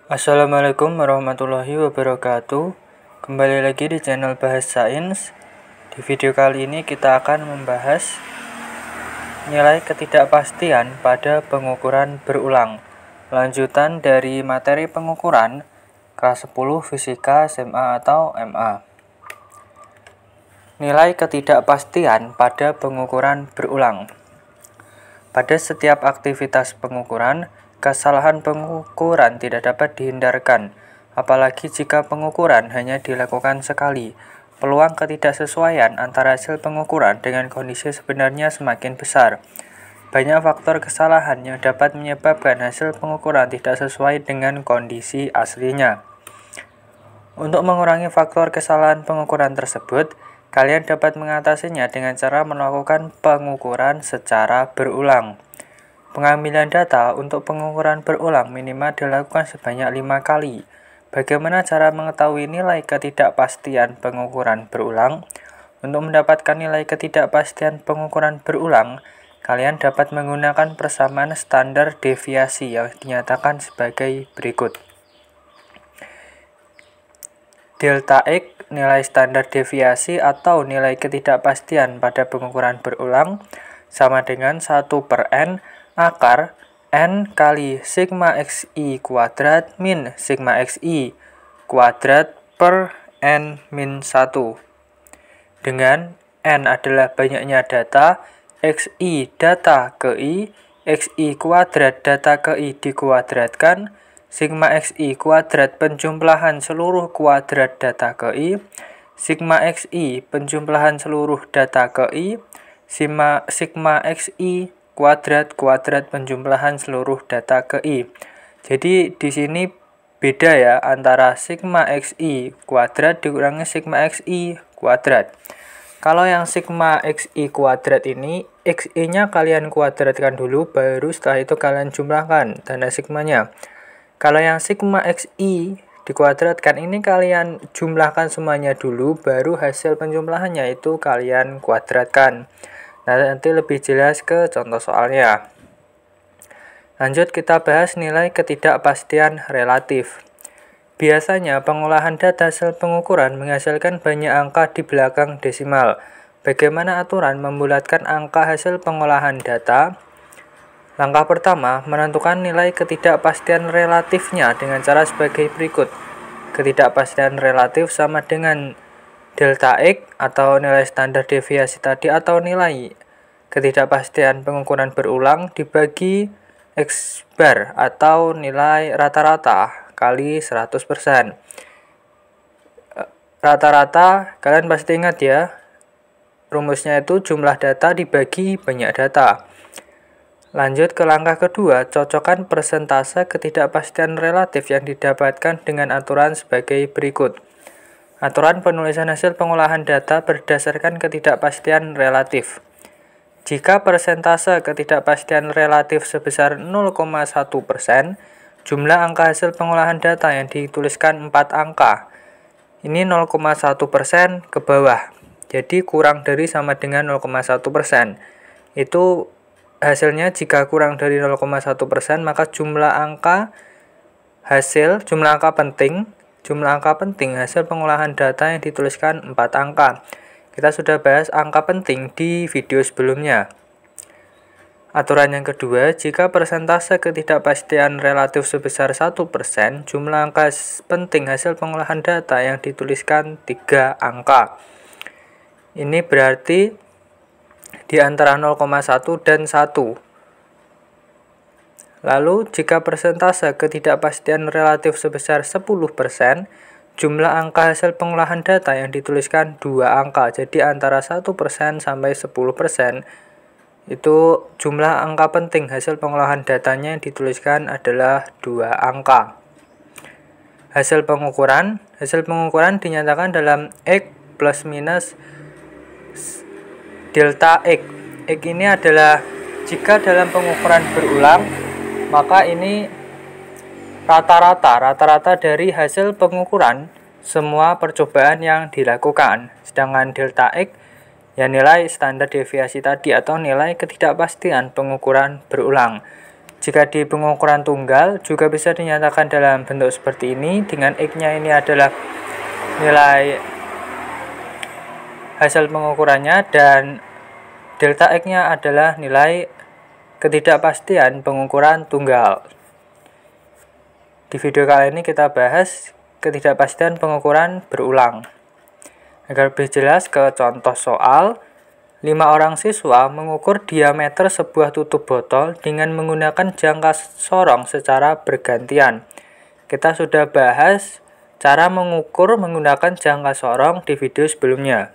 Assalamualaikum warahmatullahi wabarakatuh. Kembali lagi di channel Bahas Sains. Di video kali ini kita akan membahas nilai ketidakpastian pada pengukuran berulang. Lanjutan dari materi pengukuran kelas 10 Fisika SMA atau MA. Nilai ketidakpastian pada pengukuran berulang. Pada setiap aktivitas pengukuran, kesalahan pengukuran tidak dapat dihindarkan, apalagi jika pengukuran hanya dilakukan sekali. Peluang ketidaksesuaian antara hasil pengukuran dengan kondisi sebenarnya semakin besar. Banyak faktor kesalahan yang dapat menyebabkan hasil pengukuran tidak sesuai dengan kondisi aslinya. Untuk mengurangi faktor kesalahan pengukuran tersebut, kalian dapat mengatasinya dengan cara melakukan pengukuran secara berulang. Pengambilan data untuk pengukuran berulang minimal dilakukan sebanyak 5 kali. Bagaimana cara mengetahui nilai ketidakpastian pengukuran berulang? Untuk mendapatkan nilai ketidakpastian pengukuran berulang, kalian dapat menggunakan persamaan standar deviasi yang dinyatakan sebagai berikut. Delta X, nilai standar deviasi atau nilai ketidakpastian pada pengukuran berulang, sama dengan 1/n akar n kali sigma xi kuadrat min sigma xi kuadrat per n min 1. Dengan n adalah banyaknya data, xi data ke i, xi kuadrat data ke i dikuadratkan, sigma xi kuadrat penjumlahan seluruh kuadrat data ke i, sigma xi penjumlahan seluruh data ke i, sigma xi kuadrat penjumlahan seluruh data ke i. Jadi di sini beda ya antara sigma xi kuadrat dikurangi sigma xi kuadrat. Kalau yang sigma xi kuadrat ini, xi-nya kalian kuadratkan dulu, baru setelah itu kalian jumlahkan tanda sigmanya. Kalau yang sigma xi dikuadratkan ini kalian jumlahkan semuanya dulu, baru hasil penjumlahannya itu kalian kuadratkan. Nah, nanti lebih jelas ke contoh soalnya. Lanjut kita bahas nilai ketidakpastian relatif. Biasanya pengolahan data hasil pengukuran menghasilkan banyak angka di belakang desimal. Bagaimana aturan membulatkan angka hasil pengolahan data? Langkah pertama, menentukan nilai ketidakpastian relatifnya dengan cara sebagai berikut. Ketidakpastian relatif sama dengan delta X atau nilai standar deviasi tadi atau nilai ketidakpastian pengukuran berulang dibagi X bar atau nilai rata-rata kali 100%. Rata-rata kalian pasti ingat ya, rumusnya itu jumlah data dibagi banyak data. Lanjut ke langkah kedua, cocokkan persentase ketidakpastian relatif yang didapatkan dengan aturan sebagai berikut. Aturan penulisan hasil pengolahan data berdasarkan ketidakpastian relatif. Jika persentase ketidakpastian relatif sebesar 0,1%, jumlah angka hasil pengolahan data yang dituliskan 4 angka. Ini 0,1% ke bawah. Jadi kurang dari sama dengan 0,1%. Itu hasilnya jika kurang dari 0,1%, maka jumlah angka penting hasil pengolahan data yang dituliskan 4 angka. Kita sudah bahas angka penting di video sebelumnya. Aturan yang kedua, jika persentase ketidakpastian relatif sebesar 1%, jumlah angka penting hasil pengolahan data yang dituliskan 3 angka. Ini berarti di antara 0,1 dan 1. Lalu, jika persentase ketidakpastian relatif sebesar 10%, jumlah angka hasil pengolahan data yang dituliskan 2 angka. Jadi antara 1% sampai 10%, itu jumlah angka penting hasil pengolahan datanya yang dituliskan adalah 2 angka. Hasil pengukuran dinyatakan dalam X plus minus delta X. X ini adalah jika dalam pengukuran berulang, maka ini rata-rata dari hasil pengukuran semua percobaan yang dilakukan. Sedangkan delta X ya nilai standar deviasi tadi atau nilai ketidakpastian pengukuran berulang. Jika di pengukuran tunggal juga bisa dinyatakan dalam bentuk seperti ini, dengan X-nya ini adalah nilai hasil pengukurannya dan delta X-nya adalah nilai ketidakpastian pengukuran tunggal. Di video kali ini kita bahas ketidakpastian pengukuran berulang. Agar lebih jelas ke contoh soal, 5 orang siswa mengukur diameter sebuah tutup botol dengan menggunakan jangka sorong secara bergantian. Kita sudah bahas cara mengukur menggunakan jangka sorong di video sebelumnya.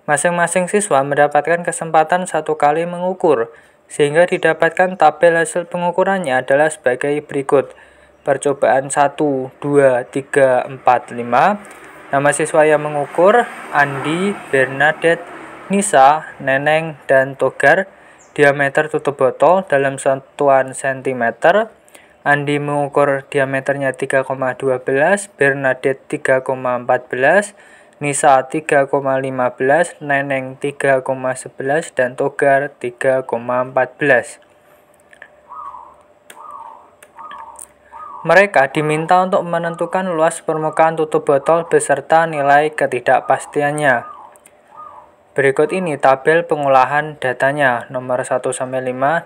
Masing-masing siswa mendapatkan kesempatan 1 kali mengukur, sehingga didapatkan tabel hasil pengukurannya adalah sebagai berikut. Percobaan 1, 2, 3, 4, 5. Nama siswa yang mengukur: Andi, Bernadette, Nisa, Neneng, dan Togar. Diameter tutup botol dalam satuan cm. Andi mengukur diameternya 3,12, Bernadette 3,14, Nisa 3,15, Neneng 3,11, dan Togar 3,14. Mereka diminta untuk menentukan luas permukaan tutup botol beserta nilai ketidakpastiannya. Berikut ini tabel pengolahan datanya. Nomor 1-5,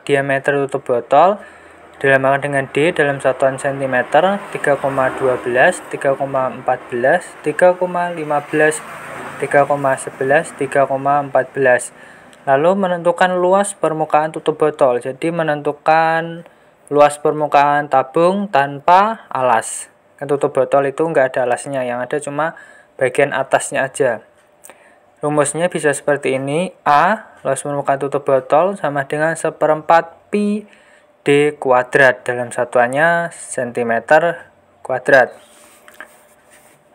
diameter tutup botol dilambangkan dengan D dalam satuan cm, 3,12, 3,14, 3,15, 3,11, 3,14. Lalu menentukan luas permukaan tutup botol. Jadi menentukan luas permukaan tabung tanpa alas. Kan tutup botol itu nggak ada alasnya, yang ada cuma bagian atasnya aja. Rumusnya bisa seperti ini. A, luas permukaan tutup botol sama dengan 1/4 pi D kuadrat, dalam satuannya cm kuadrat.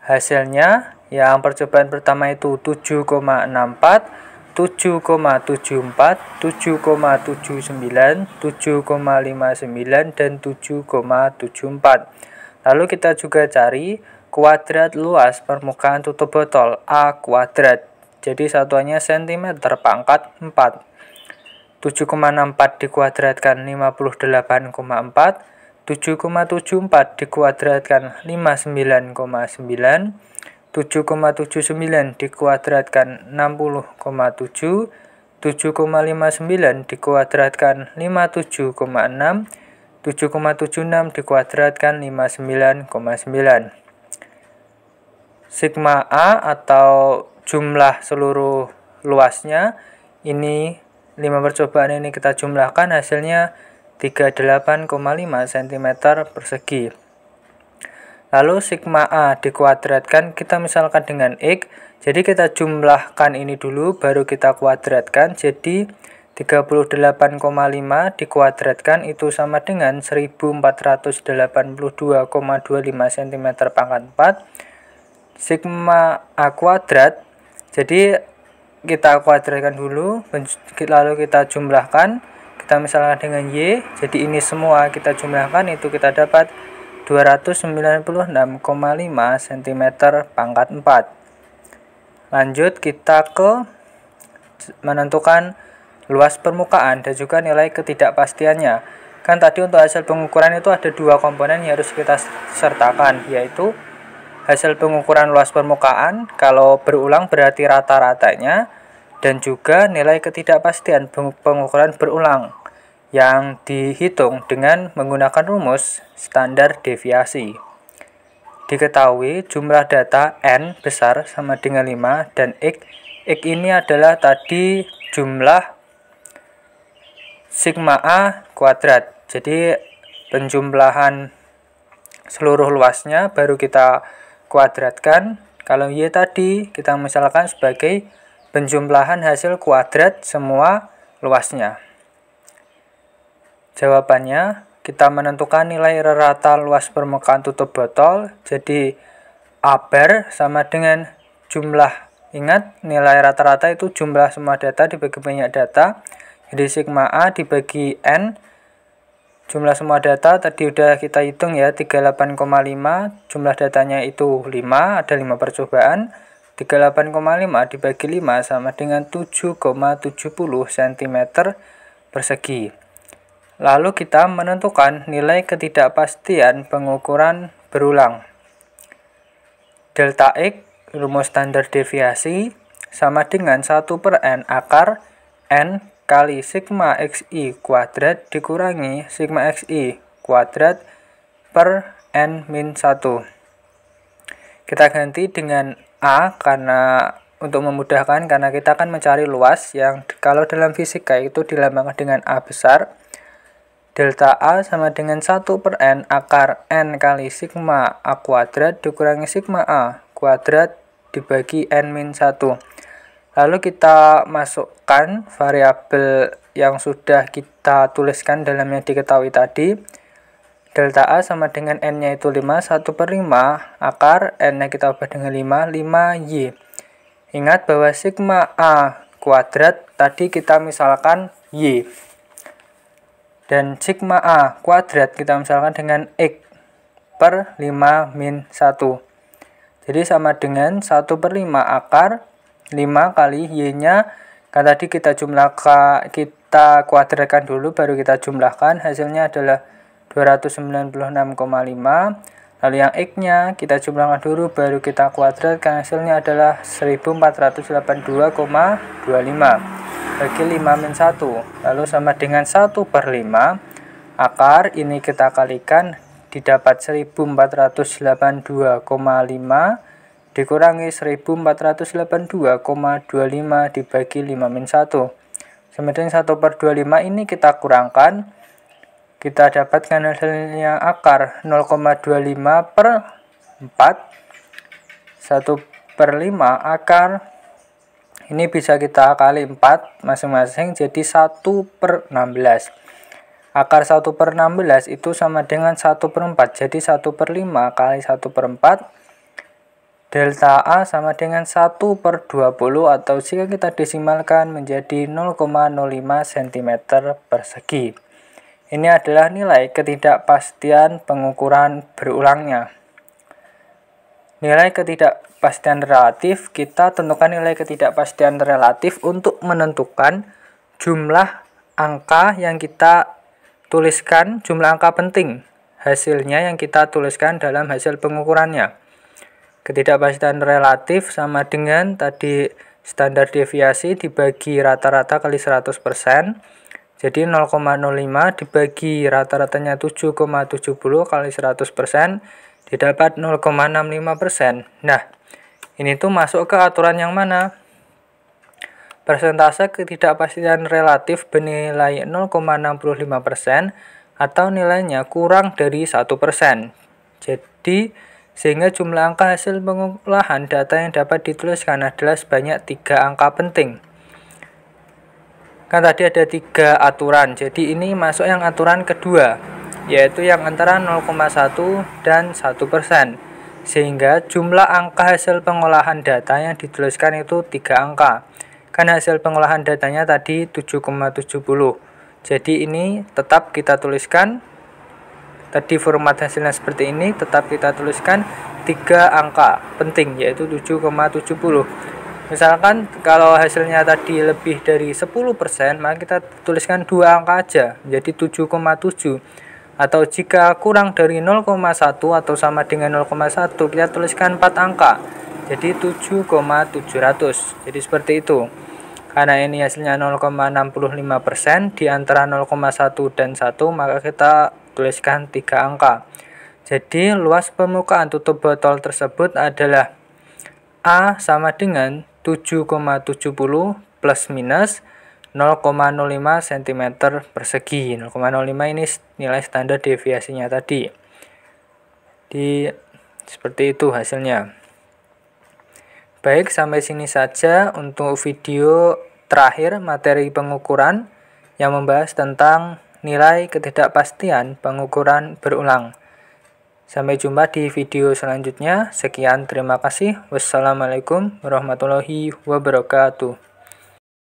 Hasilnya, yang percobaan pertama itu 7,64, 7,74, 7,79, 7,59, dan 7,74. Lalu kita juga cari kuadrat luas permukaan tutup botol A kuadrat. Jadi satuannya cm pangkat 4. 7,64 dikuadratkan 58,4, 7,74 dikuadratkan 59,9, 7,79 dikuadratkan 60,7, 7,59 dikuadratkan 57,6, 7,76 dikuadratkan 59,9. Sigma A atau jumlah seluruh luasnya ini 5 percobaan ini kita jumlahkan, hasilnya 38,5 cm persegi. Lalu sigma A dikuadratkan kita misalkan dengan X, jadi kita jumlahkan ini dulu baru kita kuadratkan. Jadi 38,5 dikuadratkan itu sama dengan 1482,25 cm pangkat 4. Sigma A kuadrat, jadi kita kuadratkan dulu, lalu kita jumlahkan, kita misalkan dengan Y, jadi ini semua kita jumlahkan, itu kita dapat 296,5 cm pangkat 4. Lanjut kita ke menentukan luas permukaan dan juga nilai ketidakpastiannya. Kan tadi untuk hasil pengukuran itu ada 2 komponen yang harus kita sertakan, yaitu hasil pengukuran luas permukaan, kalau berulang berarti rata-ratanya, dan juga nilai ketidakpastian pengukuran berulang yang dihitung dengan menggunakan rumus standar deviasi. Diketahui jumlah data N besar sama dengan 5 dan X ini adalah tadi jumlah sigma A kuadrat. Jadi penjumlahan seluruh luasnya baru kita kuadratkan. Kalau Y tadi kita misalkan sebagai penjumlahan hasil kuadrat semua luasnya. Jawabannya, kita menentukan nilai rata luas permukaan tutup botol. Jadi A bar sama dengan jumlah, ingat nilai rata-rata itu jumlah semua data dibagi banyak data. Jadi sigma A dibagi N, jumlah semua data tadi udah kita hitung ya, 38,5, jumlah datanya itu 5, ada 5 percobaan. 38,5 dibagi 5 sama dengan 7,70 cm persegi. Lalu kita menentukan nilai ketidakpastian pengukuran berulang. Delta X, rumus standar deviasi, sama dengan 1/n akar n kali sigma xi kuadrat dikurangi sigma xi kuadrat per n-1. Kita ganti dengan A untuk memudahkan, karena kita akan mencari luas yang kalau dalam fisika itu dilambangkan dengan A besar. Delta A sama dengan 1/n akar n kali sigma A kuadrat dikurangi sigma A kuadrat dibagi n-1. Lalu kita masukkan variabel yang sudah kita tuliskan dalam yang diketahui tadi. Delta A sama dengan n-nya itu 5, 1/5 akar n-nya kita ubah dengan 5y. Ingat bahwa sigma A kuadrat tadi kita misalkan y. Dan sigma A kuadrat kita misalkan dengan X per 5-1. Jadi sama dengan 1/5 akar 5 kali Y-nya. Kan tadi kita kuadratkan dulu baru kita jumlahkan. Hasilnya adalah 296,5. Lalu yang X-nya kita jumlahkan dulu baru kita kuadratkan. Hasilnya adalah 1482,25. Bagi 5-1, lalu sama dengan 1/5 akar ini kita kalikan didapat 1482,5 dikurangi 1482,25 dibagi 5-1. Sama dengan 1/25 ini kita kurangkan, kita dapatkan hasilnya akar 0,25/4. 1/5 akar ini bisa kita kali 4 masing-masing, jadi 1/16. Akar 1/16 itu sama dengan 1/4, jadi 1/5 kali 1/4. Delta A sama dengan 1/20 atau jika kita desimalkan menjadi 0,05 cm persegi. Ini adalah nilai ketidakpastian pengukuran berulangnya. Nilai ketidakpastian relatif, kita tentukan nilai ketidakpastian relatif untuk menentukan jumlah angka yang kita tuliskan, jumlah angka penting hasilnya yang kita tuliskan dalam hasil pengukurannya. Ketidakpastian relatif sama dengan tadi standar deviasi dibagi rata-rata kali 100%. Jadi 0,05 dibagi rata-ratanya 7,70 kali 100%. Didapat 0,65%. Nah, ini tuh masuk ke aturan yang mana? Persentase ketidakpastian relatif bernilai 0,65% atau nilainya kurang dari 1%. Jadi, sehingga jumlah angka hasil pengolahan data yang dapat dituliskan adalah sebanyak 3 angka penting. Kan tadi ada 3 aturan, jadi ini masuk yang aturan kedua, yaitu yang antara 0,1 dan 1%. Sehingga jumlah angka hasil pengolahan data yang dituliskan itu 3 angka. Kan hasil pengolahan datanya tadi 7,70. Jadi ini tetap kita tuliskan. Tadi format hasilnya seperti ini, tetap kita tuliskan 3 angka penting, yaitu 7,70. Misalkan kalau hasilnya tadi lebih dari 10%, maka kita tuliskan 2 angka aja, menjadi 7,7. Atau jika kurang dari 0,1 atau sama dengan 0,1, kita tuliskan 4 angka, jadi 7,700. Jadi seperti itu. Karena ini hasilnya 0,65% di antara 0,1 dan 1, maka kita tuliskan 3 angka. Jadi luas permukaan tutup botol tersebut adalah A sama dengan 7,70 plus minus 0,05 cm persegi. 0,05 ini nilai standar deviasinya tadi. Seperti itu hasilnya. Baik, sampai sini saja untuk video terakhir materi pengukuran yang membahas tentang nilai ketidakpastian pengukuran berulang. Sampai jumpa di video selanjutnya. Sekian, terima kasih. Wassalamualaikum warahmatullahi wabarakatuh.